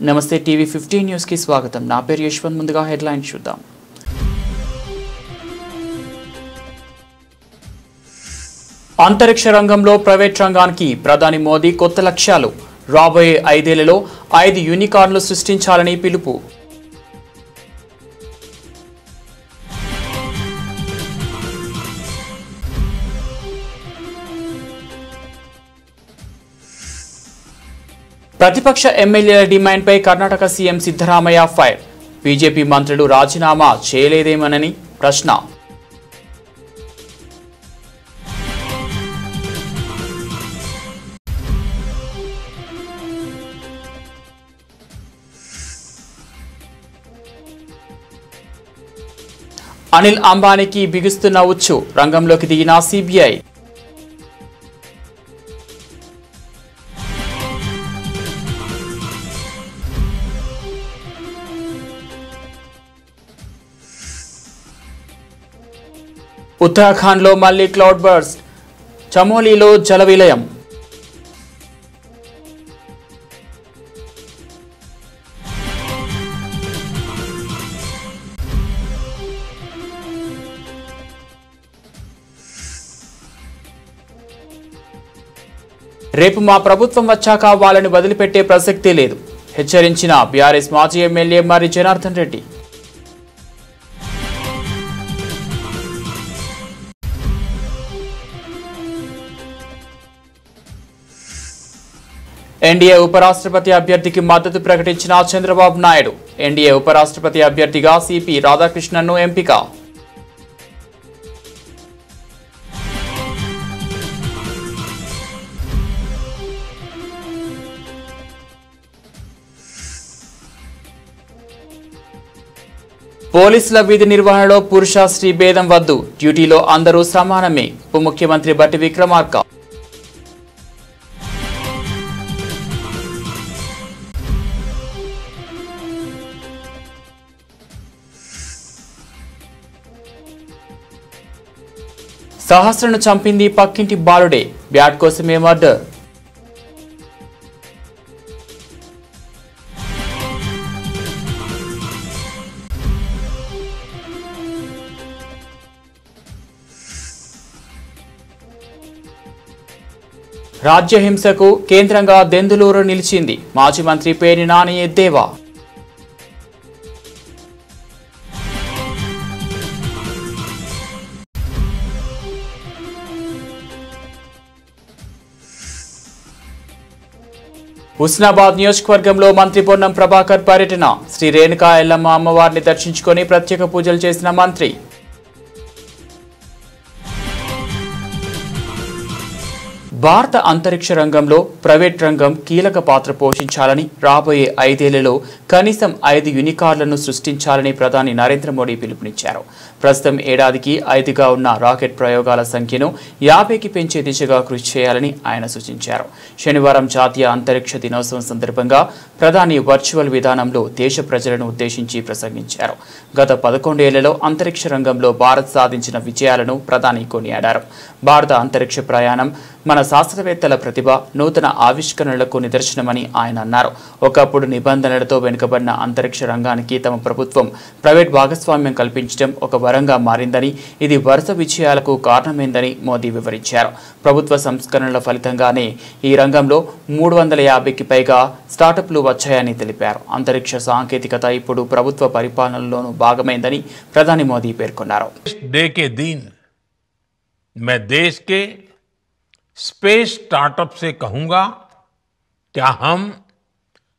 నమస్తే TV 15 news కి స్వాగతం. నా పేరు యశ్వంత్. ముందుగా హెడ్లైన్స్ చూద్దాం. అంతరిక్ష రంగంలో ప్రైవేట్ రంగానికి ప్రధాని మోదీ కొత్త లక్ష్యాలు. రాబోయే 5 ఏళ్లలో 5 యూనికార్న్లు సృష్టించాలని పిలుపు. ప్రతిపక్ష ఎమ్మెల్యేల డిమాండ్పై Karnataka CM Siddaramaiah fire. BJP మంత్రులు రాజీనామా చేయలేదేమోనని ప్రశ్న. అనిల్ అంబానీకి బిగుస్తున్న ఉచ్చు. రంగంలోకి దిగిన సిబిఐ. ఉత్తరాఖండ్లో మళ్లీ క్లౌడ్ బర్స్ట్. చమోలీలో జల విలయం. రేపు మా ప్రభుత్వం వచ్చాక వాళ్ళని వదిలిపెట్టే ప్రసక్తే లేదు, హెచ్చరించిన బీఆర్ఎస్ మాజీ ఎమ్మెల్యే మరి జనార్దన్ రెడ్డి. ఎన్డీఏ ఉపరాష్ట్రపతి అభ్యర్థికి మద్దతు ప్రకటించిన చంద్రబాబు నాయుడు. ఎన్డీఏ ఉపరాష్ట్రపతి అభ్యర్థిగా సిపి రాధాకృష్ణన్ను ఎంపిక. పోలీసుల విధి నిర్వహణలో పురుష స్త్రీ భేదం వద్దు, డ్యూటీలో అందరూ సమానమే. ఉప ముఖ్యమంత్రి బట్టి విక్రమార్క. సహస్రను చంపింది పక్కింటి బాలుడే, బ్యాట్ కోసమే మర్డర్. రాజ్య హింసకు కేంద్రంగా దెందులూరు నిలిచింది. మాజీ మంత్రి పేర్ని నాని ఎద్దేవా. హుస్నాబాద్ నియోజకవర్గంలో మంత్రి పొన్నం ప్రభాకర్ పర్యటన. శ్రీ రేణుకా ఎల్లమ్మ అమ్మవారిని దర్శించుకొని ప్రత్యేక పూజలు చేసిన మంత్రి. భారత అంతరిక్ష రంగంలో ప్రైవేట్ రంగం కీలక పాత్ర పోషించాలని, రాబోయే 5 ఏళ్లలో కనీసం 5 యూనికార్న్లను సృష్టించాలని ప్రధాని నరేంద్ర మోడీ పిలుపునిచ్చారు. ప్రస్తుతం ఏడాదికి 5గా ఉన్న రాకెట్ ప్రయోగాల సంఖ్యను 50కి పెంచే దిశగా కృషి చేయాలని ఆయన సూచించారు. శనివారం జాతీయ అంతరిక్ష దినోత్సవం సందర్భంగా ప్రధాని వర్చువల్ విధానంలో దేశ ప్రజలను ఉద్దేశించి ప్రసంగించారు. గత 11 ఏళ్లలో అంతరిక్ష రంగంలో భారత్ సాధించిన విజయాలను ప్రధాని కొనియాడారు. భారత అంతరిక్ష ప్రయాణం మన శాస్త్రవేత్తల ప్రతిభ, నూతన ఆవిష్కరణలకు నిదర్శనమని ఆయన అన్నారు. ఒకప్పుడు నిబంధనలతో వెనుకబడిన అంతరిక్ష రంగానికి తమ ప్రభుత్వం ప్రైవేట్ భాగస్వామ్యం కల్పించడం ఒక వరంగా మారిందని, ఇది వరుస విజయాలకు కారణమైందని మోదీ వివరించారు. ప్రభుత్వ సంస్కరణల ఫలితంగానే ఈ రంగంలో 350కి పైగా స్టార్టప్లు వచ్చాయని తెలిపారు. అంతరిక్ష సాంకేతికత ఇప్పుడు ప్రభుత్వ పరిపాలనలోనూ భాగమైందని ప్రధాని మోదీ పేర్కొన్నారు. स्पेस स्टार्टअप से कहूंगा, क्या हम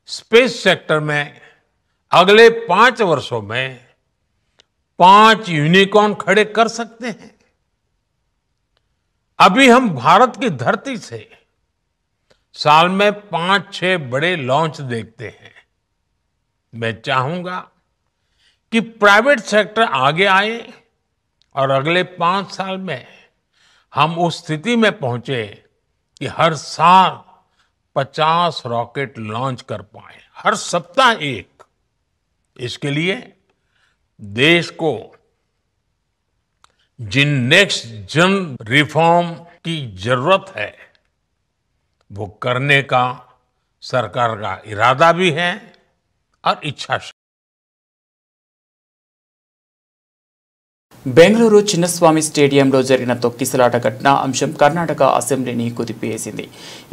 स्पेस सेक्टर में अगले 5 वर्षों में 5 यूनिकॉर्न खड़े कर सकते हैं? अभी हम भारत की धरती से साल में 5-6 बड़े लॉन्च देखते हैं. मैं चाहूंगा कि प्राइवेट सेक्टर आगे आए और अगले 5 साल में हम उस स्थिति में पहुंचे कि हर साल 50 रॉकेट लॉन्च कर पाए, हर सप्ताह एक. इसके लिए देश को जिन नेक्स्ट जन रिफॉर्म की जरूरत है वो करने का सरकार का इरादा भी है और इच्छा शक्ति। బెంగళూరు చిన్నస్వామి స్టేడియంలో జరిగిన తొక్కిసలాట ఘటన అంశం కర్ణాటక అసెంబ్లీని కుదిపేసింది.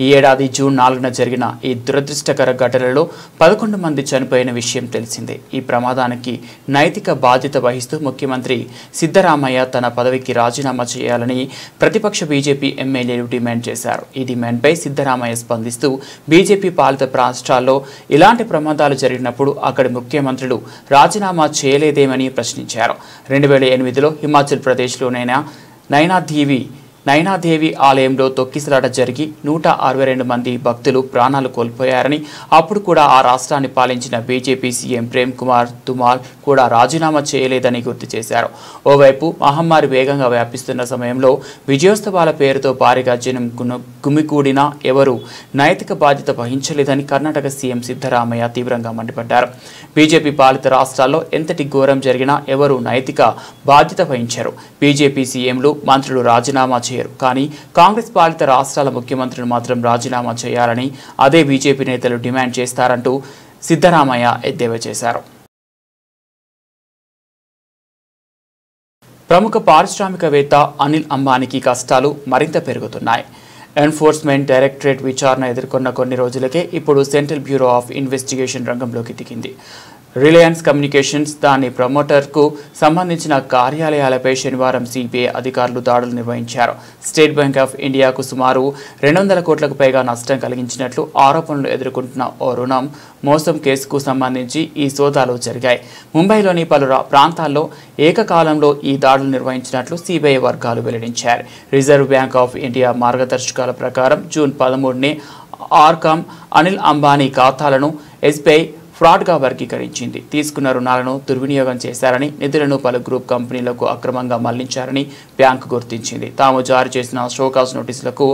ఈ ఏడాది జూన్ 4న జరిగిన ఈ దురదృష్టకర ఘటనలో 11 మంది చనిపోయిన విషయం తెలిసిందే. ఈ ప్రమాదానికి నైతిక బాధ్యత వహిస్తూ ముఖ్యమంత్రి సిద్ధరామయ్య తన పదవికి రాజీనామా చేయాలని ప్రతిపక్ష బీజేపీ ఎమ్మెల్యేలు డిమాండ్ చేశారు. ఈ డిమాండ్పై సిద్ధరామయ్య స్పందిస్తూ బీజేపీ పాలిత రాష్ట్రాల్లో ఇలాంటి ప్రమాదాలు జరిగినప్పుడు అక్కడి ముఖ్యమంత్రులు రాజీనామా చేయలేదేమని ప్రశ్నించారు. 2008 హిమాచల్ ప్రదేశ్లోనైనా నైనాదేవి ఆలయంలో తొక్కిసలాట జరిగి 162 మంది భక్తులు ప్రాణాలు కోల్పోయారని, అప్పుడు కూడా ఆ రాష్ట్రాన్ని పాలించిన బీజేపీ సీఎం ప్రేమ్ కుమార్ ధుమాల్ కూడా రాజీనామా చేయలేదని గుర్తు చేశారు. ఓవైపు మహమ్మారి వేగంగా వ్యాపిస్తున్న సమయంలో విజయోత్సవాల పేరుతో భారీగా జనం గుమికూడినా ఎవరూ నైతిక బాధ్యత వహించలేదని కర్ణాటక సీఎం సిద్ధరామయ్య తీవ్రంగా మండిపడ్డారు. బీజేపీ పాలిత రాష్ట్రాల్లో ఎంతటి ఘోరం జరిగినా ఎవరూ నైతిక బాధ్యత వహించారు. బీజేపీ సీఎంలు మంత్రులు రాజీనామా చేయరు, కానీ కాంగ్రెస్ పాలిత రాష్ట్రాల ముఖ్యమంత్రులు మాత్రం రాజీనామా చేయాలని అదే బీజేపీ నేతలు డిమాండ్ చేస్తారంటూ సిద్ధరామయ్య ఎద్దేవా చేశారు. ప్రముఖ పారిశ్రామికవేత్త అనిల్ అంబానీకి కష్టాలు మరింత పెరుగుతున్నాయి. ఎన్ఫోర్స్మెంట్ డైరెక్టరేట్ విచారణ ఎదుర్కొన్న కొన్ని రోజులకే ఇప్పుడు సెంట్రల్ బ్యూరో ఆఫ్ ఇన్వెస్టిగేషన్ రంగంలోకి దిగింది. రిలయన్స్ కమ్యూనికేషన్స్ దాని ప్రమోటర్కు సంబంధించిన కార్యాలయాలపై శనివారం సిబిఐ అధికారులు దాడులు నిర్వహించారు. స్టేట్ బ్యాంక్ ఆఫ్ ఇండియాకు సుమారు 200 కోట్లకు పైగా నష్టం కలిగించినట్లు ఆరోపణలు ఎదుర్కొంటున్న ఓ రుణం మోసం కేసుకు సంబంధించి ఈ సోదాలు జరిగాయి. ముంబైలోని పలు ప్రాంతాల్లో ఏకకాలంలో ఈ దాడులు నిర్వహించినట్లు సిబిఐ వర్గాలు వెల్లడించారు. రిజర్వ్ బ్యాంక్ ఆఫ్ ఇండియా మార్గదర్శకాల ప్రకారం జూన్ 13నే ఆర్కామ్ అనిల్ అంబానీ ఖాతాలను ఎస్బీఐ ఫ్రాడ్గా వర్గీకరించింది. తీసుకున్న రుణాలను దుర్వినియోగం చేశారని, నిధులను పలు గ్రూప్ కంపెనీలకు అక్రమంగా మళ్లించారని బ్యాంకు గుర్తించింది. తాము జారీ చేసిన షోకాజ్ నోటీసులకు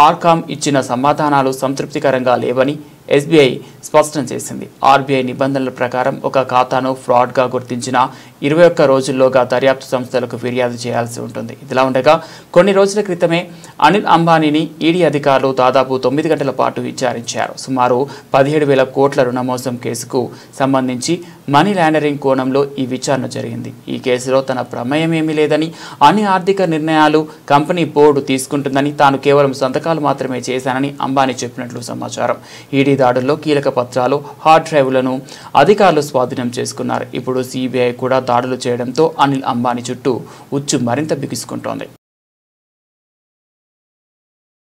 ఆర్కామ్ ఇచ్చిన సమాధానాలు సంతృప్తికరంగా లేవని ఎస్బీఐ స్పష్టం చేసింది. ఆర్బీఐ నిబంధనల ప్రకారం ఒక ఖాతాను ఫ్రాడ్గా గుర్తించిన 21 రోజుల్లోగా దర్యాప్తు సంస్థలకు ఫిర్యాదు చేయాల్సి ఉంటుంది. ఇదిలా ఉండగా కొన్ని రోజుల క్రితమే అనిల్ అంబానీని ఈడీ అధికారులు దాదాపు 9 గంటల పాటు విచారించారు. సుమారు 17,000 కోట్ల రుణమోసం కేసుకు సంబంధించి మనీ లాండరింగ్ కోణంలో ఈ విచారణ జరిగింది. ఈ కేసులో తన ప్రమేయమేమీ లేదని, అన్ని ఆర్థిక నిర్ణయాలు కంపెనీ బోర్డు తీసుకుంటుందని, తాను కేవలం సంతకాలు మాత్రమే చేశానని అంబానీ చెప్పినట్లు సమాచారం. ఈడీ దాడుల్లో కీలక పత్రాలు, హార్డ్ డ్రైవ్లను అధికారులు స్వాధీనం చేసుకున్నారు. ఇప్పుడు సిబిఐ కూడా దాడులు చేయడంతో అనిల్ అంబానీ చుట్టూ ఉచ్చు మరింత బిగుసుకుంటోంది.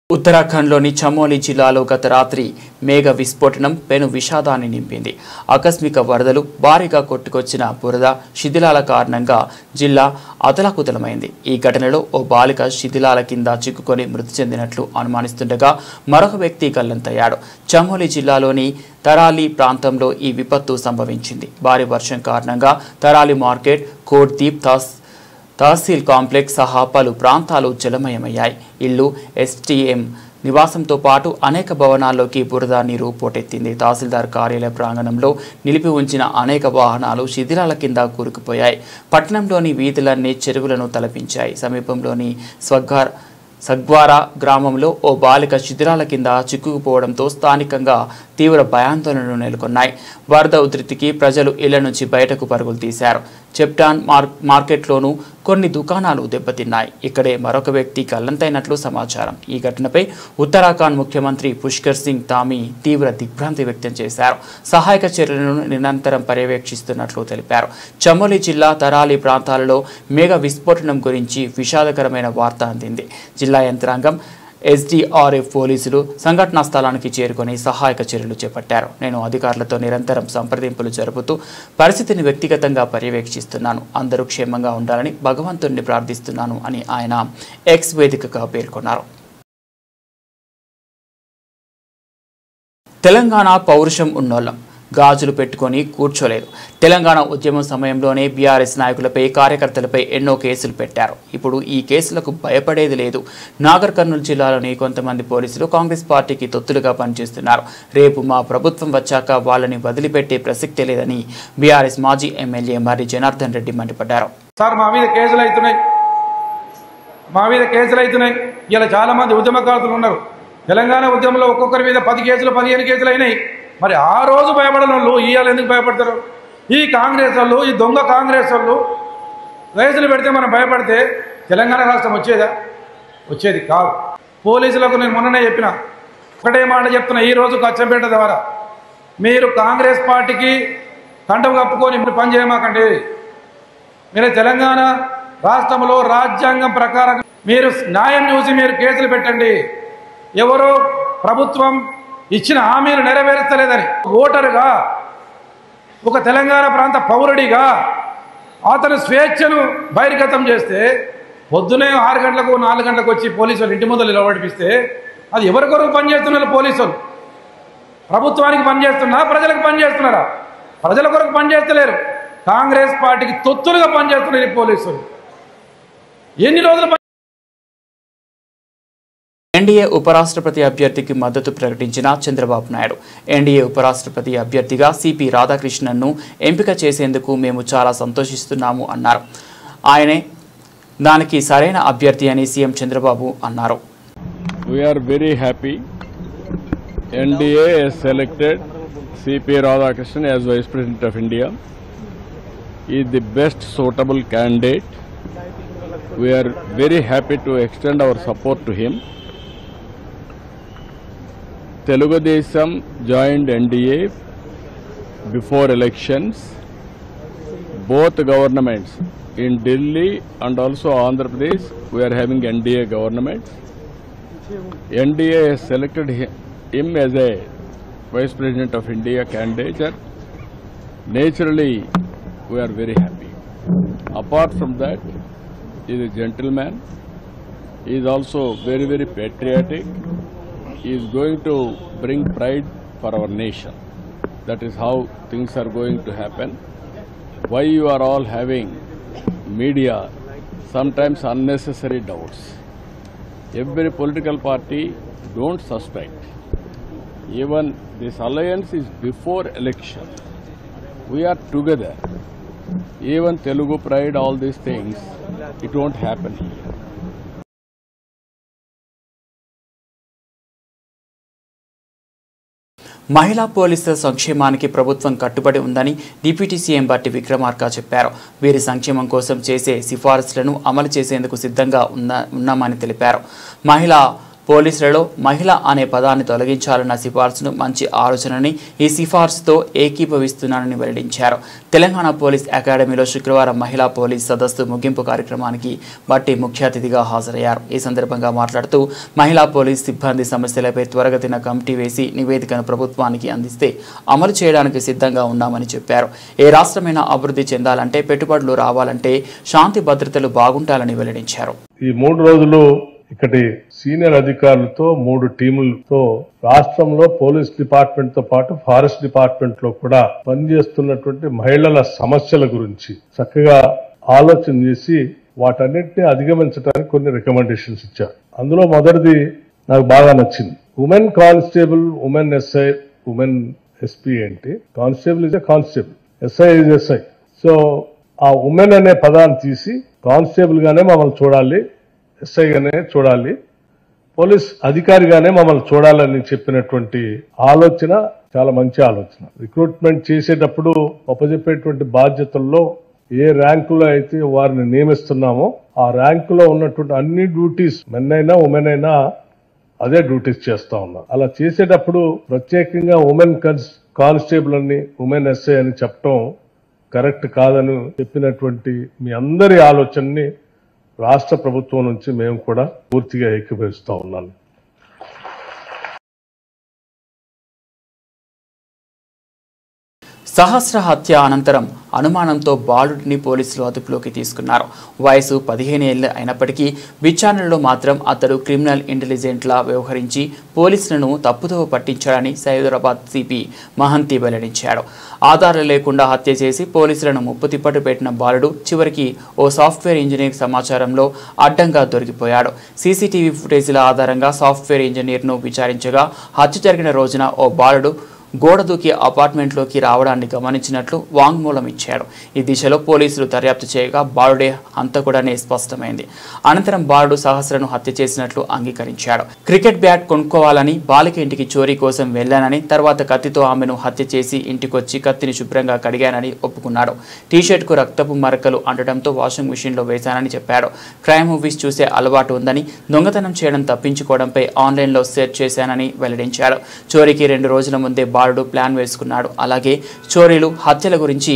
ఉత్తరాఖండ్లోని చమోలి జిల్లాలో గత రాత్రి మేఘ విస్ఫోటనం పెను విషాదాన్ని నింపింది. ఆకస్మిక వరదలు, భారీగా కొట్టుకొచ్చిన బురద, శిథిలాల కారణంగా జిల్లా అతలాకుతలమైంది. ఈ ఘటనలో ఓ బాలిక శిథిలాల కింద చిక్కుకొని మృతి చెందినట్లు అనుమానిస్తుండగా మరొక వ్యక్తి గల్లంతయ్యాడు. చమోలి జిల్లాలోని తరాలి ప్రాంతంలో ఈ విపత్తు సంభవించింది. భారీ వర్షం కారణంగా తరాలి మార్కెట్, కోట్దీప్ తహసీల్ కాంప్లెక్స్ సహా పలు ప్రాంతాలు జలమయమయ్యాయి. ఇళ్లు, ఎస్టీఎం నివాసంతో పాటు అనేక భవనాల్లోకి బురద నీరు పోటెత్తింది. తహసీల్దార్ కార్యాలయ ప్రాంగణంలో నిలిపి ఉంచిన అనేక వాహనాలు శిథిలాల కింద కూరుకుపోయాయి. పట్టణంలోని వీధులన్నీ చెరువులను తలపించాయి. సమీపంలోని సగ్వారా గ్రామంలో ఓ బాలిక శిథిలాల కింద చిక్కుకుపోవడంతో స్థానికంగా తీవ్ర భయాందోళనలు నెలకొన్నాయి. వరద ఉధృతికి ప్రజలు ఇళ్ల నుంచి బయటకు పరుగులు తీశారు. చెప్టాన్ మార్కెట్లోనూ కొన్ని దుకాణాలు దెబ్బతిన్నాయి. ఇక్కడే మరొక వ్యక్తి గల్లంతైనట్లు సమాచారం. ఈ ఘటనపై ఉత్తరాఖండ్ ముఖ్యమంత్రి పుష్కర్ సింగ్ ధామీ తీవ్ర దిగ్భ్రాంతి వ్యక్తం చేశారు. సహాయక చర్యలను నిరంతరం పర్యవేక్షిస్తున్నట్లు తెలిపారు. చమోలి జిల్లా తరాలి ప్రాంతాలలో మేఘ విస్ఫోటనం గురించి విషాదకరమైన వార్త అందింది. జిల్లా యంత్రాంగం, ఎస్డీఆర్ఎఫ్ పోలీసులు సంఘటనా స్థలానికి చేరుకొని సహాయక చర్యలు చేపట్టారు. నేను అధికారులతో నిరంతరం సంప్రదింపులు జరుపుతూ పరిస్థితిని వ్యక్తిగతంగా పర్యవేక్షిస్తున్నాను. అందరూ క్షేమంగా ఉండాలని భగవంతుడిని ప్రార్థిస్తున్నాను అని ఆయన ఎక్స్ వేదికగా పేర్కొన్నారు. తెలంగాణ పౌరుషం ఉన్నోళ్ళం, గాజులు పెట్టుకొని కూర్చోలేదు. తెలంగాణ ఉద్యమం సమయంలోనే బీఆర్ఎస్ నాయకులపై, కార్యకర్తలపై ఎన్నో కేసులు పెట్టారు. ఇప్పుడు ఈ కేసులకు భయపడేది లేదు. నాగర్ కర్నూలు జిల్లాలోని కొంతమంది పోలీసులు కాంగ్రెస్ పార్టీకి తొత్తులుగా పనిచేస్తున్నారు. రేపు మా ప్రభుత్వం వచ్చాక వాళ్ళని వదిలిపెట్టే ప్రసక్తే లేదని బీఆర్ఎస్ మాజీ ఎమ్మెల్యే మర్రి జనార్దన్ రెడ్డి మండిపడ్డారు. సార్ మా మీద కేసులు అవుతున్నాయి. ఇలా చాలా మంది ఉద్యమకారులు ఉన్నారు. తెలంగాణ ఉద్యమంలో ఒక్కొక్కరి మీద 10 కేసులు 15 కేసులు అయినాయి. మరి ఆ రోజు భయపడని వాళ్ళు ఇవాళ ఎందుకు భయపడతారు? ఈ కాంగ్రెస్ వాళ్ళు, ఈ దొంగ కాంగ్రెస్ వాళ్ళు రైతులు పెడితే మనం భయపడితే తెలంగాణ రాష్ట్రం వచ్చేదా? వచ్చేది కాదు. పోలీసులకు నేను మొన్ననే చెప్పిన ఒకటే మాట చెప్తున్నా, ఈరోజు కచ్చంపేట ద్వారా మీరు కాంగ్రెస్ పార్టీకి కంఠం కప్పుకొని మీరు పని చేయమాకండి. మీరు తెలంగాణ రాష్ట్రంలో రాజ్యాంగం ప్రకారం మీరు న్యాయం చూసి మీరు కేసులు పెట్టండి. ఎవరో ప్రభుత్వం ఇచ్చిన హామీలు నెరవేర్చలేదని ఓటరుగా, ఒక తెలంగాణ ప్రాంత పౌరుడిగా అతను స్వేచ్ఛను బహిర్గతం చేస్తే పొద్దునే 6 గంటలకు 4 గంటలకు వచ్చి పోలీసులు ఇంటి ముందు నిలబడిపిస్తే అది ఎవరి కొరకు పనిచేస్తున్నారు? పోలీసులు ప్రభుత్వానికి పనిచేస్తున్నా, ప్రజలకు పనిచేస్తున్నారా? ప్రజల కొరకు పనిచేస్తలేరు, కాంగ్రెస్ పార్టీకి తొత్తులుగా పనిచేస్తున్నారు ఈ పోలీసులు. ఎన్ని రోజులు ఎన్డీఏ ఉపరాష్ట్రపతి అభ్యర్థికి మద్దతు ప్రకటించిన చంద్రబాబు నాయుడు ఎన్డీఏ ఉపరాష్ట్రపతి అభ్యర్థిగా సిపి రాధాకృష్ణన్ను ఎంపిక చేసేందుకు మేము చాలా సంతోషిస్తున్నాము అన్నారు. ఆయనే దానికి సరైన అభ్యర్థి అని సీఎం చంద్రబాబు అన్నారు. We are very happy. NDA has selected CP Radhakrishnan as Vice President of India. He is the best suitable candidate. We are very happy to extend our support to him. Telugu Desam joined NDA before elections. Both governments in Delhi and also Andhra Pradesh, we are having NDA governments. NDA has selected him as a Vice President of India candidate. Naturally, we are very happy. Apart from that, he is a gentleman. He is also very, very patriotic. He is going to bring pride for our nation. That is how things are going to happen. Why you are all having media sometimes unnecessary doubts? Every political party don't suspect. Even this alliance is before election. We are together. Even Telugu pride, all these things, it won't happen here. మహిళా పోలీసుల సంక్షేమానికి ప్రభుత్వం కట్టుబడి ఉందని deputy CM బట్టి విక్రమార్క చెప్పారు. వీరి సంక్షేమం కోసం చేసే సిఫారసులను అమలు చేసేందుకు సిద్ధంగా ఉన్నామని తెలిపారు. మహిళా పోలీసులలో మహిళ అనే పదాన్ని తొలగించాలన్న సిఫార్సును మంచి ఆలోచనని ఈ సిఫార్సుతో ఏకీభవిస్తున్నానని వెల్లడించారు. తెలంగాణ పోలీస్ అకాడమీలో శుక్రవారం మహిళా పోలీస్ సదస్సు ముగింపు కార్యక్రమానికి బట్టి ముఖ్య అతిథిగా హాజరయ్యారు. ఈ సందర్భంగా మాట్లాడుతూ మహిళా పోలీస్ సిబ్బంది సమస్యలపై త్వరగతిన కమిటీ వేసి నివేదికను ప్రభుత్వానికి అందిస్తే అమలు చేయడానికి సిద్ధంగా ఉన్నామని చెప్పారు. ఏ రాష్ట్రమైనా అభివృద్ధి చెందాలంటే, పెట్టుబడులు రావాలంటే శాంతి భద్రతలు బాగుండాలని వెల్లడించారు. ఈ 3 రోజులు ఇక్కడి సీనియర్ అధికారులతో 3 టీములతో రాష్ట్రంలో పోలీస్ డిపార్ట్మెంట్ తో పాటు ఫారెస్ట్ డిపార్ట్మెంట్ లో కూడా పనిచేస్తున్నటువంటి మహిళల సమస్యల గురించి చక్కగా ఆలోచన చేసి వాటన్నిటిని అధిగమించడానికి కొన్ని రికమెండేషన్స్ ఇచ్చారు. అందులో మొదటిది నాకు బాగా నచ్చింది. Women constable, women SI, women SP ఏంటి, constable is a constable, SI is SI. So ఆ ఉమెన్ అనే పదాన్ని తీసి కానిస్టేబుల్ గానే మమ్మల్ని చూడాలి, ఎస్ఐగానే చూడాలి, పోలీస్ అధికారిగానే మమ్మల్ని చూడాలని చెప్పినటువంటి ఆలోచన చాలా మంచి ఆలోచన. రిక్రూట్మెంట్ చేసేటప్పుడు అప్పచెప్పేటువంటి బాధ్యతల్లో ఏ ర్యాంకులో అయితే వారిని నియమిస్తున్నామో ఆ ర్యాంకులో ఉన్నటువంటి అన్ని డ్యూటీస్ మెన్ అయినా ఉమెన్ అయినా అదే డ్యూటీస్ చేస్తా ఉన్నారు. అలా చేసేటప్పుడు ప్రత్యేకంగా ఉమెన్ కానిస్టేబుల్ అని, ఉమెన్ ఎస్ఐ అని చెప్పడం కరెక్ట్ కాదని చెప్పినటువంటి మీ అందరి ఆలోచనని రాష్ట్ర ప్రభుత్వం నుంచి మేము కూడా పూర్తిగా ఏకీభవిస్తా ఉన్నాను. సహస్ర హత్య అనంతరం అనుమానంతో బాలుడిని పోలీసులు అదుపులోకి తీసుకున్నారు. వయసు 15 ఏళ్లు అయినప్పటికీ విచారణలో మాత్రం అతడు క్రిమినల్ ఇంటెలిజెంట్లా వ్యవహరించి పోలీసులను తప్పుదోవ పట్టించాడని సైబరాబాద్ సిపి మహంతి వెల్లడించాడు. ఆధారాలు లేకుండా హత్య చేసి పోలీసులను ముప్పుతిప్పటు పెట్టిన బాలుడు చివరికి ఓ సాఫ్ట్వేర్ ఇంజనీర్ సమాచారంలో అడ్డంగా దొరికిపోయాడు. సీసీటీవీ ఫుటేజీల ఆధారంగా సాఫ్ట్వేర్ ఇంజనీర్ను విచారించగా హత్య జరిగిన రోజున ఓ బాలుడు గోడ దూకి అపార్ట్మెంట్లోకి రావడాన్ని గమనించినట్లు వాంగ్మూలం ఇచ్చాడు. ఈ దిశలో పోలీసులు దర్యాప్తు చేయగా బాలుడే హంతకుడనే స్పష్టమైంది. అనంతరం బాలుడు సహస్రను హత్య చేసినట్లు అంగీకరించాడు. క్రికెట్ బ్యాట్ కొనుక్కోవాలని బాలిక ఇంటికి చోరీ కోసం వెళ్లానని, తర్వాత కత్తితో ఆమెను హత్య చేసి ఇంటికొచ్చి కత్తిని శుభ్రంగా కడిగానని ఒప్పుకున్నాడు. టీషర్ట్కు రక్తపు మరకలు అంటడంతో వాషింగ్ మెషిన్లో వేశానని చెప్పాడు. క్రైమ్ మూవీస్ చూసే అలవాటు ఉందని, దొంగతనం చేయడం తప్పించుకోవడంపై ఆన్లైన్లో సెర్చ్ చేశానని వెల్లడించాడు. చోరీకి 2 రోజుల ముందే బాలుడు ప్లాన్ వేసుకున్నాడు. అలాగే చోరీలు, హత్యల గురించి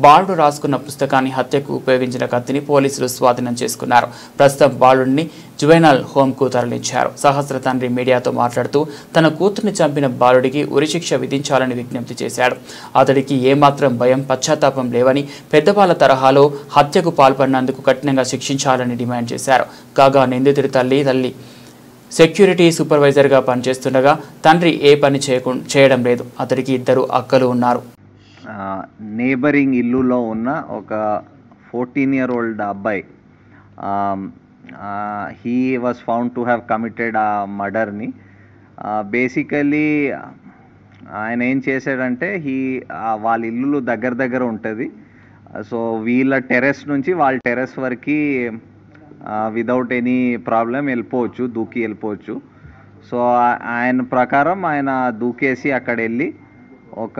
బాలుడు రాసుకున్న పుస్తకాన్ని, హత్యకు ఉపయోగించిన కత్తిని పోలీసులు స్వాధీనం చేసుకున్నారు. ప్రస్తుతం బాలుడిని జువెనల్ హోంకు తరలించారు. సహస్ర తండ్రి మీడియాతో మాట్లాడుతూ తన కూతుర్ని చంపిన బాలుడికి ఉరిశిక్ష విధించాలని విజ్ఞప్తి చేశాడు. అతడికి ఏమాత్రం భయం, పశ్చాత్తాపం లేవని, పెద్దవాళ్ల తరహాలో హత్యకు పాల్పడినందుకు కఠినంగా శిక్షించాలని డిమాండ్ చేశారు. కాగా నిందితుడి తల్లి సెక్యూరిటీ సూపర్వైజర్గా పనిచేస్తుండగా తండ్రి ఏ పని చేయడం లేదు. అతడికి 2 అక్కలు ఉన్నారు. నేబరింగ్ ఇల్లులో ఉన్న ఒక 14-year-old అబ్బాయి he was found to have committed ఆ మర్డర్ని. బేసికలీ ఆయన ఏం చేశాడంటే వాళ్ళ ఇల్లు దగ్గర ఉంటుంది. సో వీళ్ళ టెర్రస్ నుంచి వాళ్ళ టెర్రస్ వరకు విదౌట్ ఎనీ ప్రాబ్లం వెళ్ళిపోవచ్చు, దూకి వెళ్ళిపోవచ్చు. సో ఆయన ప్రకారం ఆయన దూకేసి అక్కడ వెళ్ళి ఒక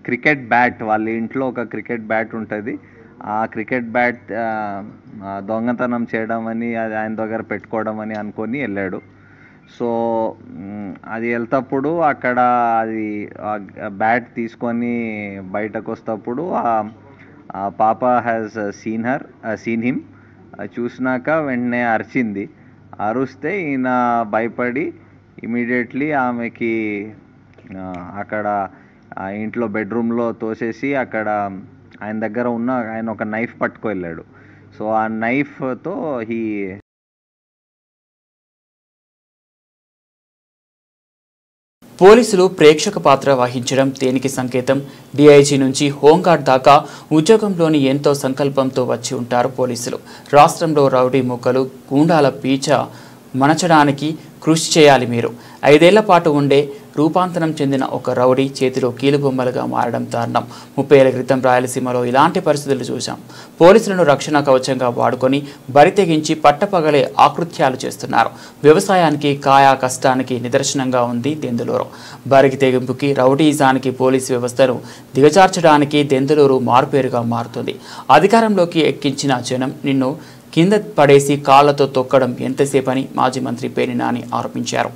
క్రికెట్ బ్యాట్, వాళ్ళ ఇంట్లో ఒక క్రికెట్ బ్యాట్ ఉంటుంది, ఆ క్రికెట్ బ్యాట్ దొంగతనం చేయడం అని, అది ఆయన దగ్గర పెట్టుకోవడం అని అనుకొని వెళ్ళాడు. సో అది వెళ్తప్పుడు అక్కడ అది బ్యాట్ తీసుకొని బయటకు వస్తప్పుడు ఆ పాప హ్యాస్ సీన్ హిమ్. చూసినాక వెంటనే అరిచింది. అరుస్తే ఈయన భయపడి ఇమీడియట్లీ ఆమెకి అక్కడ ఇంట్లో బెడ్రూమ్లో తోసేసి అక్కడ ఆయన దగ్గర ఉన్న ఆయన ఒక నైఫ్ పట్టుకు వెళ్ళాడు. సో ఆ నైఫ్తో పోలీసులు ప్రేక్షక పాత్ర వహించడం దేనికి సంకేతం? డీఐజీ నుంచి హోంగార్డ్ దాకా ఉద్యోగంలోని ఎంతో సంకల్పంతో వచ్చి ఉంటారు పోలీసులు. రాష్ట్రంలో రౌడీ మూకలు, గూండాల పీచ మణచడానికి కృషి చేయాలి మీరు. 5 ఏళ్ల పాటు ఉండే రూపాంతరం చెందిన ఒక రౌడీ చేతిలో కీలుబొమ్మలుగా మారడం దారుణం. 30 ఏళ్ల క్రితం రాయలసీమలో ఇలాంటి పరిస్థితులు చూశాం. పోలీసులను రక్షణ కవచంగా వాడుకొని బరితెగించి పట్టపగలే ఆకృత్యాలు చేస్తున్నారు. వ్యవసాయానికి, కాయా కష్టానికి నిదర్శనంగా ఉంది దెందులూరు. బరికి తెగింపుకి, రౌడీజానికి పోలీసు వ్యవస్థను దిగజార్చడానికి దెందులూరు మారుపేరుగా మారుతుంది. అధికారంలోకి ఎక్కించిన జనం నిన్ను కింద పడేసి కాళ్లతో తొక్కడం ఎంతసేపని మాజీ మంత్రి పేర్ని నాని ఆరోపించారు.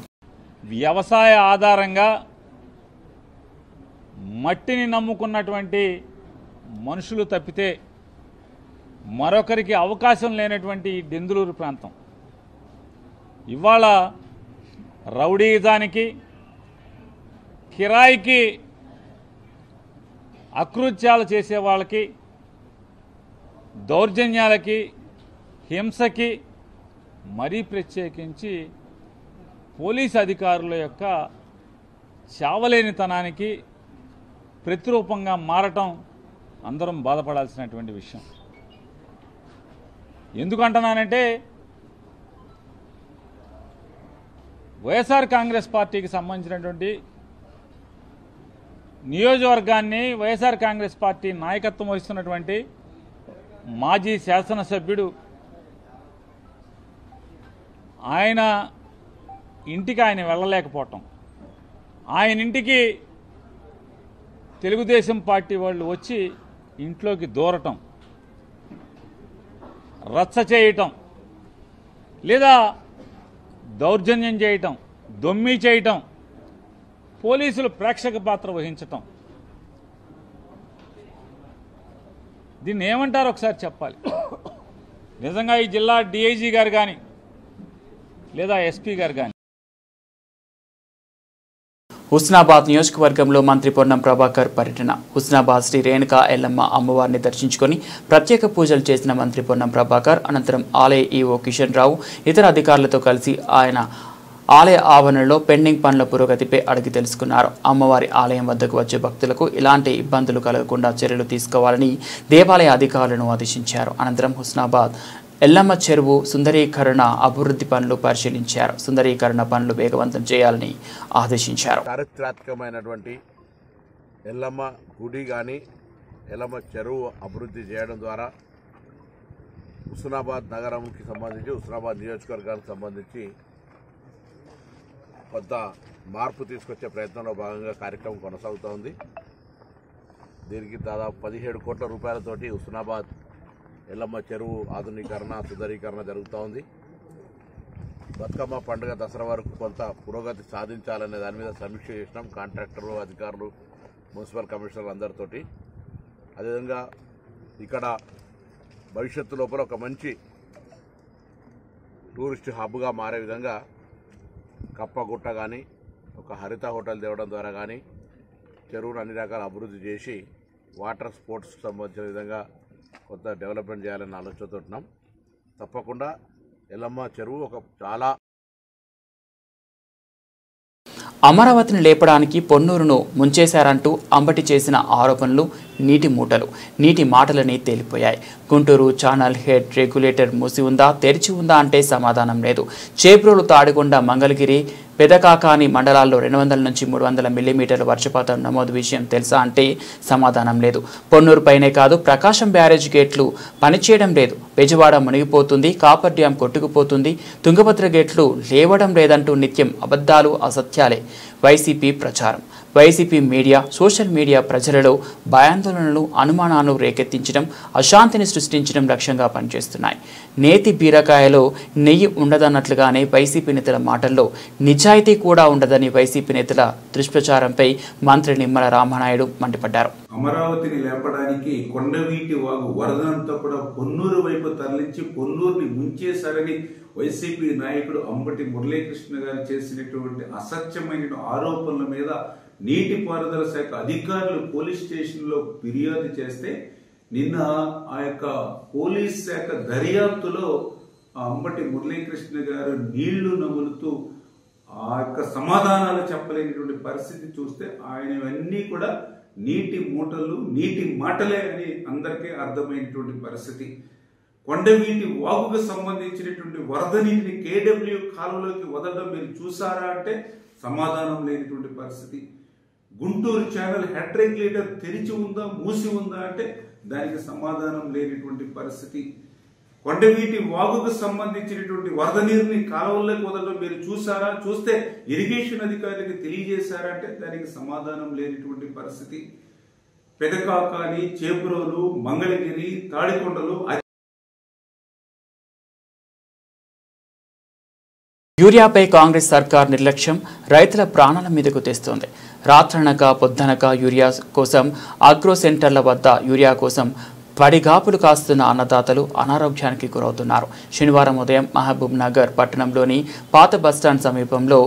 వ్యవసాయ ఆధారంగా మట్టిని నమ్ముకున్నటువంటి మనుషులు తప్పితే మరొకరికి అవకాశం లేనటువంటి దెందులూరు ప్రాంతం ఇవాళ రౌడీజానికి, కిరాయికి అకృత్యాలు చేసే వాళ్ళకి, దౌర్జన్యాలకి, హింసకి, మరీ ప్రత్యేకించి పోలీసు అధికారుల యొక్క చావలేనితనానికి ప్రతిరూపంగా మారటం అందరం బాధపడాల్సినటువంటి విషయం. ఎందుకంటున్నానంటే వైఎస్ఆర్ కాంగ్రెస్ పార్టీకి సంబంధించినటువంటి నియోజకవర్గాన్ని వైఎస్ఆర్ కాంగ్రెస్ పార్టీ నాయకత్వం వహిస్తున్నటువంటి మాజీ శాసనసభ్యుడు ఆయన ఇంటికి ఆయన వెళ్ళలేకపోవటం, ఆయన ఇంటికి తెలుగుదేశం పార్టీ వాళ్ళు వచ్చి ఇంట్లోకి దూరటం, రచ్చ చేయటం, లేదా దౌర్జన్యం చేయటం, దొమ్మి చేయటం, పోలీసులు ప్రేక్షక పాత్ర వహించటం, దీన్ని ఏమంటారో ఒకసారి చెప్పాలి. నిజంగా ఈ జిల్లా డీఐజీ గారు కానీ లేదా ఎస్పీ గారు కానీ. హుస్నాబాద్ నియోజకవర్గంలో మంత్రి పొన్నం ప్రభాకర్ పర్యటన. హుస్నాబాద్ శ్రీ రేణుకా ఎల్లమ్మ అమ్మవారిని దర్శించుకొని ప్రత్యేక పూజలు చేసిన మంత్రి పొన్నం ప్రభాకర్ అనంతరం ఆలయ ఈవో కిషన్ రావు ఇతర అధికారులతో కలిసి ఆయన ఆలయ ఆవరణలో పెండింగ్ పనుల పురోగతిపై అడిగి తెలుసుకున్నారు. అమ్మవారి ఆలయం వద్దకు వచ్చే భక్తులకు ఇలాంటి ఇబ్బందులు కలగకుండా చర్యలు తీసుకోవాలని దేవాలయ అధికారులను ఆదేశించారు. అనంతరం హుస్నాబాద్ ఎల్లమ్మ చెరువు సుందరీకరణ అభివృద్ధి పనులు పరిశీలించారు. సుందరీకరణ పనులు వేగవంతం చేయాలని ఆదేశించారు. చారిత్రాత్మకమైనటువంటి ఎల్లమ్మ గుడి కానీ ఎల్లమ్మ చెరువు అభివృద్ధి చేయడం ద్వారా హుస్నాబాద్ నగరంకి సంబంధించి హుస్నాబాద్ నియోజకవర్గానికి సంబంధించి కొంత మార్పు తీసుకొచ్చే ప్రయత్నంలో భాగంగా కార్యక్రమం కొనసాగుతోంది. దీనికి దాదాపు 17 కోట్ల రూపాయలతోటి హుస్నాబాద్ ఎల్లమ్మ చెరువు ఆధునీకరణ సుందరీకరణ జరుగుతోంది. బతుకమ్మ పండుగ దసరా వరకు కొంత పురోగతి సాధించాలనే దాని మీద సమీక్ష చేసినాం. కాంట్రాక్టర్లు, అధికారులు, మున్సిపల్ కమిషనర్లు అందరితోటి. అదేవిధంగా ఇక్కడ భవిష్యత్తు లోపల ఒక మంచి టూరిస్ట్ హబ్గా మారే విధంగా కప్పగుట్ట కానీ ఒక హరిత హోటల్ తేవడం ద్వారా కానీ చెరువును అన్ని రకాల అభివృద్ధి చేసి వాటర్ స్పోర్ట్స్కి సంబంధించిన విధంగా కొంత డెవలప్మెంట్ చేయాలన్న ఆలోచనతో ఉన్నాం. తప్పకుండా ఎల్లమ్మ చెరువు ఒక చాలా అమరావతిని లేపడానికి పొన్నూరును ముంచేశారంటూ అంబటి చేసిన ఆరోపణలు నీటి మూటలు, నీటి మాటలని తేలిపోయాయి. గుంటూరు ఛానల్ హెడ్ రెగ్యులేటర్ మూసి ఉందా, తెరిచి ఉందా అంటే సమాధానం లేదు. చేబ్రోలు, తాడికొండ, మంగళగిరి, పెదకాకాని మండలాల్లో 200 నుంచి 300 మిల్లీమీటర్ల వర్షపాతం నమోదు విషయం తెలుసా అంటే సమాధానం లేదు. పొన్నూరు పైనే కాదు, ప్రకాశం బ్యారేజ్ గేట్లు పనిచేయడం లేదు. బెజవాడ మునిగిపోతుంది, కాపర్ డ్యాం కొట్టుకుపోతుంది, తుంగభద్ర గేట్లు లేవడం లేదంటూ నిత్యం అబద్ధాలు, అసత్యాలే వైసీపీ ప్రచారం. వైసీపీ మీడియా, సోషల్ మీడియా ప్రజలలో భయాందోళనలు, అనుమానాలు రేకెత్తించడం, అశాంతిని సృష్టించడం లక్ష్యంగా పనిచేస్తున్నాయి. నేతి బీరకాయలో నెయ్యి ఉండదన్నట్లుగానే వైసీపీ నేతల మాటల్లో నిజాయితీ కూడా ఉండదని వైసీపీ నేతల దుష్ప్రచారంపై మంత్రి నిమ్మల రామానాయుడు మండిపడ్డారు. అమరావతిని లేపడానికి కొండవీటి వాగు వరదంతా కూడా పొన్నూరు వైపు తరలించి పొన్నూరుని ముంచేశారని వైసీపీ నాయకుడు అంబటి మురళీకృష్ణ గారు చేసినటువంటి అసత్యమైన ఆరోపణల మీద నీటిపారుదల శాఖ అధికారులు పోలీస్ స్టేషన్ లో ఫిర్యాదు చేస్తే నిన్న ఆ యొక్క పోలీస్ శాఖ దర్యాప్తులో అంబటి మురళీకృష్ణ గారు నీళ్లు నములుతూ ఆ యొక్క సమాధానాలు చెప్పలేనటువంటి పరిస్థితి చూస్తే ఆయనవన్నీ కూడా నీటి మూటలు, నీటి మాటలే అని అందరికీ అర్థమైనటువంటి పరిస్థితి. కొండవీటి వాగుకు సంబంధించినటువంటి వరద నీటిని కేడబ్ల్యూ కాలువలోకి వదలడం మీరు చూసారా అంటే సమాధానం లేనిటువంటి పరిస్థితి. గుంటూరు ఛానల్ హెడ్ రెగ్యులేటర్ తెరిచి ఉందా, మూసి ఉందా అంటే దానికి సమాధానం లేనిటువంటి పరిస్థితి. కొండవీటి వాగుకు సంబంధించినటువంటి వరద నీరుని కాలువల్లోకి వదలడం మీరు చూసారా, చూస్తే ఇరిగేషన్ అధికారులకు తెలియజేశారా అంటే దానికి సమాధానం లేనిటువంటి పరిస్థితి. పెదకాకాని, చేబ్రోలు, మంగళగిరి, తాడికొండలు యూరియాపై కాంగ్రెస్ సర్కార్ నిర్లక్ష్యం రైతుల ప్రాణాల మీదకు తెస్తోంది. రాత్రనక పొద్దనక యూరియా కోసం అగ్రో సెంటర్ల వద్ద యూరియా కోసం పడిగాపులు కాస్తున్న అన్నదాతలు అనారోగ్యానికి గురవుతున్నారు. శనివారం ఉదయం మహబూబ్ నగర్ పట్టణంలోని పాత బస్టాండ్ సమీపంలో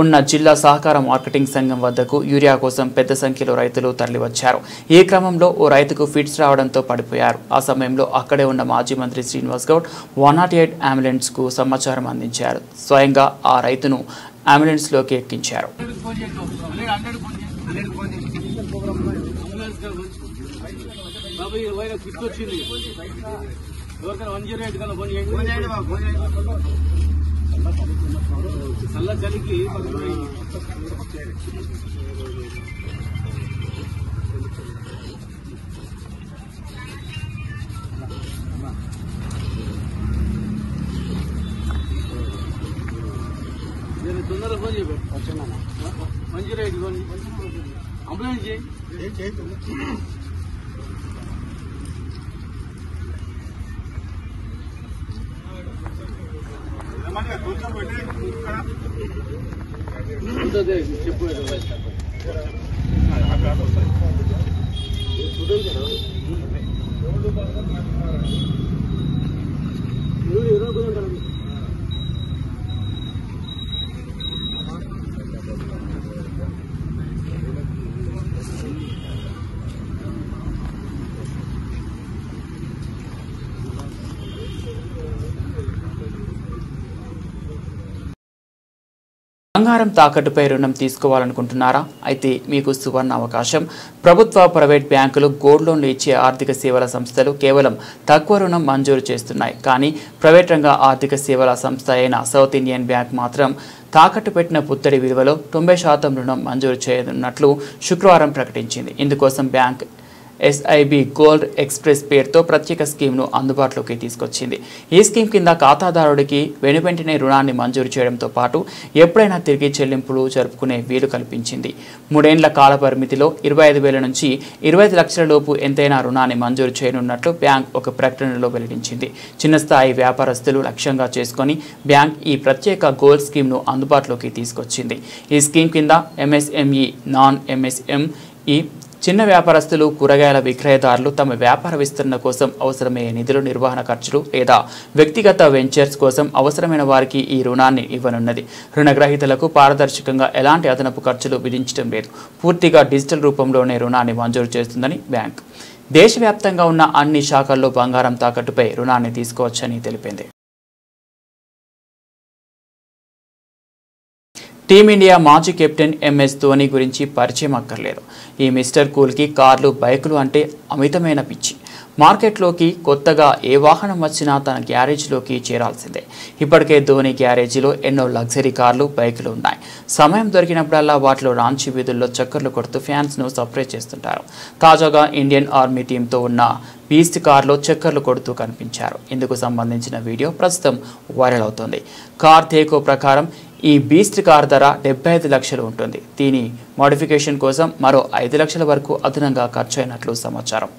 ఉన్న జిల్లా సహకార మార్కెటింగ్ సంఘం వద్దకు యూరియా కోసం పెద్ద సంఖ్యలో రైతులు తరలివచ్చారు. ఈ క్రమంలో ఓ రైతుకు ఫిట్స్ రావడంతో పడిపోయారు. ఆ సమయంలో అక్కడే ఉన్న మాజీ మంత్రి శ్రీనివాస్ గౌడ్ 108 అంబులెన్స్కు సమాచారం అందించారు. స్వయంగా ఆ రైతును అంబులెన్స్లోకి ఎక్కించారు. బంగారం తాకట్టుపై రుణం తీసుకోవాలనుకుంటున్నారా? అయితే మీకు సువర్ణ అవకాశం. ప్రభుత్వ, ప్రైవేట్ బ్యాంకులు గోల్డ్ లోన్లు ఇచ్చే ఆర్థిక సేవల సంస్థలు కేవలం తక్కువ రుణం మంజూరు చేస్తున్నాయి. కానీ ప్రైవేట్ రంగ ఆర్థిక సేవల సంస్థ అయిన సౌత్ ఇండియన్ బ్యాంక్ మాత్రం తాకట్టు పెట్టిన పుత్తడి విలువలో 90% రుణం మంజూరు చేయనున్నట్లు శుక్రవారం ప్రకటించింది. ఇందుకోసం బ్యాంక్ ఎస్ఐబి గోల్డ్ ఎక్స్ప్రెస్ పేరుతో ప్రత్యేక స్కీమ్ను అందుబాటులోకి తీసుకొచ్చింది. ఈ స్కీమ్ కింద ఖాతాదారుడికి వెనువెంటనే రుణాన్ని మంజూరు చేయడంతో పాటు ఎప్పుడైనా తిరిగి చెల్లింపులు జరుపుకునే వీలు కల్పించింది. 3 ఏళ్ల కాల పరిమితిలో 25,000 నుంచి 25 లక్షల లోపు ఎంతైనా రుణాన్ని మంజూరు చేయనున్నట్లు బ్యాంక్ ఒక ప్రకటనలో వెల్లడించింది. చిన్న స్థాయి వ్యాపారస్తులు లక్ష్యంగా చేసుకుని బ్యాంక్ ఈ ప్రత్యేక గోల్డ్ స్కీమ్ను అందుబాటులోకి తీసుకొచ్చింది. ఈ స్కీమ్ కింద ఎంఎస్ఎంఈ, నాన్ ఎంఎస్ఎంఈ, చిన్న వ్యాపారస్తులు, కూరగాయల విక్రయదారులు తమ వ్యాపార విస్తరణ కోసం అవసరమయ్యే నిధులు, నిర్వహణ ఖర్చులు లేదా వ్యక్తిగత వెంచర్స్ కోసం అవసరమైన వారికి ఈ రుణాన్ని ఇవ్వనున్నది. రుణగ్రహీతలకు పారదర్శకంగా ఎలాంటి అదనపు ఖర్చులు విధించడం లేదు. పూర్తిగా డిజిటల్ రూపంలోనే రుణాన్ని మంజూరు చేస్తుందని బ్యాంక్ దేశవ్యాప్తంగా ఉన్న అన్ని శాఖల్లో బంగారం తాకట్టుపై రుణాన్ని తీసుకోవచ్చని తెలిపింది. టీమిండియా మాజీ కెప్టెన్ ఎంఎస్ ధోని గురించి పరిచయం అక్కర్లేదు. ఈ మిస్టర్ కూల్కి కార్లు, బైకులు అంటే అమితమైన పిచ్చి. మార్కెట్లోకి కొత్తగా ఏ వాహనం వచ్చినా తన గ్యారేజ్లోకి చేరాల్సిందే. ఇప్పటికే ధోని గ్యారేజీలో ఎన్నో లగ్జరీ కార్లు, బైకులు ఉన్నాయి. సమయం దొరికినప్పుడల్లా వాటిలో రాంచీ వీధుల్లో చక్కర్లు కొడుతూ ఫ్యాన్స్ను సర్ప్రైజ్ చేస్తుంటారు. తాజాగా ఇండియన్ ఆర్మీ టీంతో ఉన్న బీస్ట్ కార్లో చక్కర్లు కొడుతూ కనిపించారు. ఇందుకు సంబంధించిన వీడియో ప్రస్తుతం వైరల్ అవుతోంది. కార్ థేకో ప్రకారం ఈ బీస్ట్ కార్ ధర 75 లక్షలు ఉంటుంది. దీని మోడిఫికేషన్ కోసం మరో 5 లక్షల వరకు అదనంగా ఖర్చు అయినట్లు సమాచారం.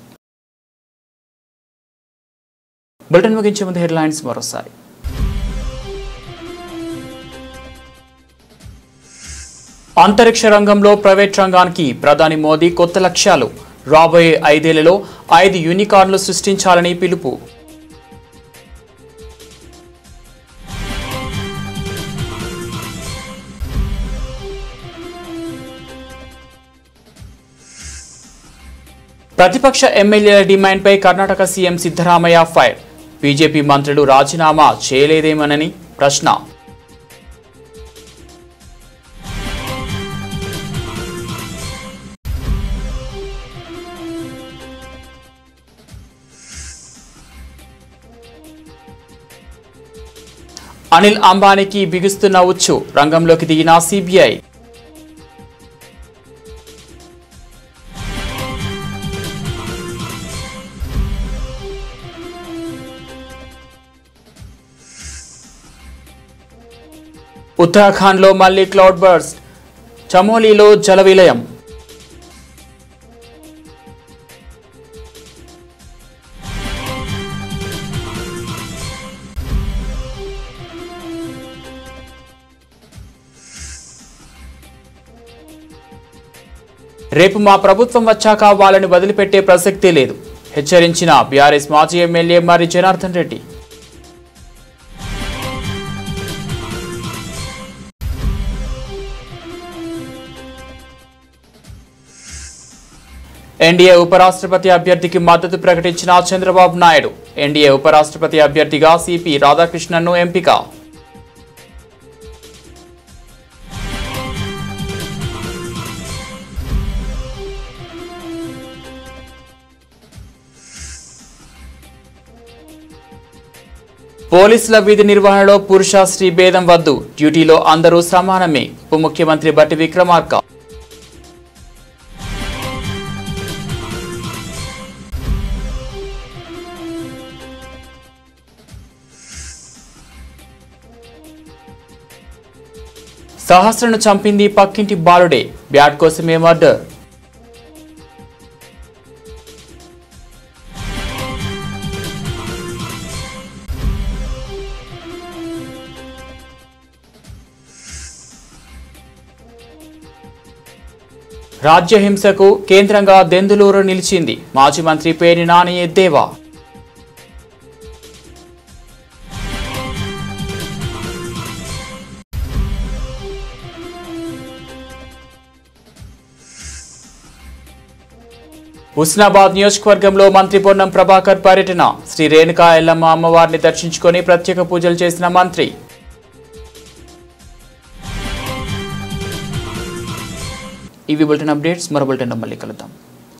బులెటిన్ ముగించే ముందు హెడ్లైన్స్ మరోసారి. అంతరిక్ష రంగంలో ప్రైవేట్ రంగానికి ప్రధాని మోదీ కొత్త లక్ష్యాలు. రాబోయే 5 ఏళ్లలో 5 యూనికార్న్లు సృష్టించాలని పిలుపు. ప్రతిపక్ష ఎమ్మెల్యేల డిమాండ్పై Karnataka CM Siddaramaiah fire. BJP మంత్రులు రాజీనామా చేయలేదేమోనని ప్రశ్న. అనిల్ అంబానీకి బిగుస్తున్న ఉచ్చు. రంగంలోకి దిగిన సిబిఐ. ఉత్తరాఖండ్లో మళ్లీ క్లౌడ్ బర్స్ట్. చమోలీలో జల విలయం. రేపు మా ప్రభుత్వం వచ్చాక వాళ్ళని వదిలిపెట్టే ప్రసక్తే లేదు, హెచ్చరించిన బీఆర్ఎస్ మాజీ ఎమ్మెల్యే మరి జనార్దన్ రెడ్డి. ఎన్డీఏ ఉపరాష్ట్రపతి అభ్యర్థికి మద్దతు ప్రకటించిన చంద్రబాబు నాయుడు. ఎన్డీఏ ఉపరాష్ట్రపతి అభ్యర్థిగా సిపి రాధాకృష్ణన్ను ఎంపిక. పోలీసుల విధి నిర్వహణలో పురుష స్త్రీ భేదం వద్దు, డ్యూటీలో అందరూ సమానమే, ఉప ముఖ్యమంత్రి బట్టి విక్రమార్క. సహస్రను చంపింది పక్కింటి బాలుడే, బ్యాట్ కోసమే మర్డర్. రాజ్యహింసకు కేంద్రంగా దెందులూరు నిలిచింది, మాజీ మంత్రి పేర్ని నాని ఎద్దేవా. హుస్నాబాద్ నియోజకవర్గంలో మంత్రి పొన్నం ప్రభాకర్ పర్యటన. శ్రీ రేణుకా ఎల్లమ్మ అమ్మవారిని దర్శించుకొని ప్రత్యేక పూజలు చేసిన మంత్రి. ఇవి బులెటిన్ అప్డేట్స్. మరో బులెటిన్లో మళ్ళీ కలుద్దాం.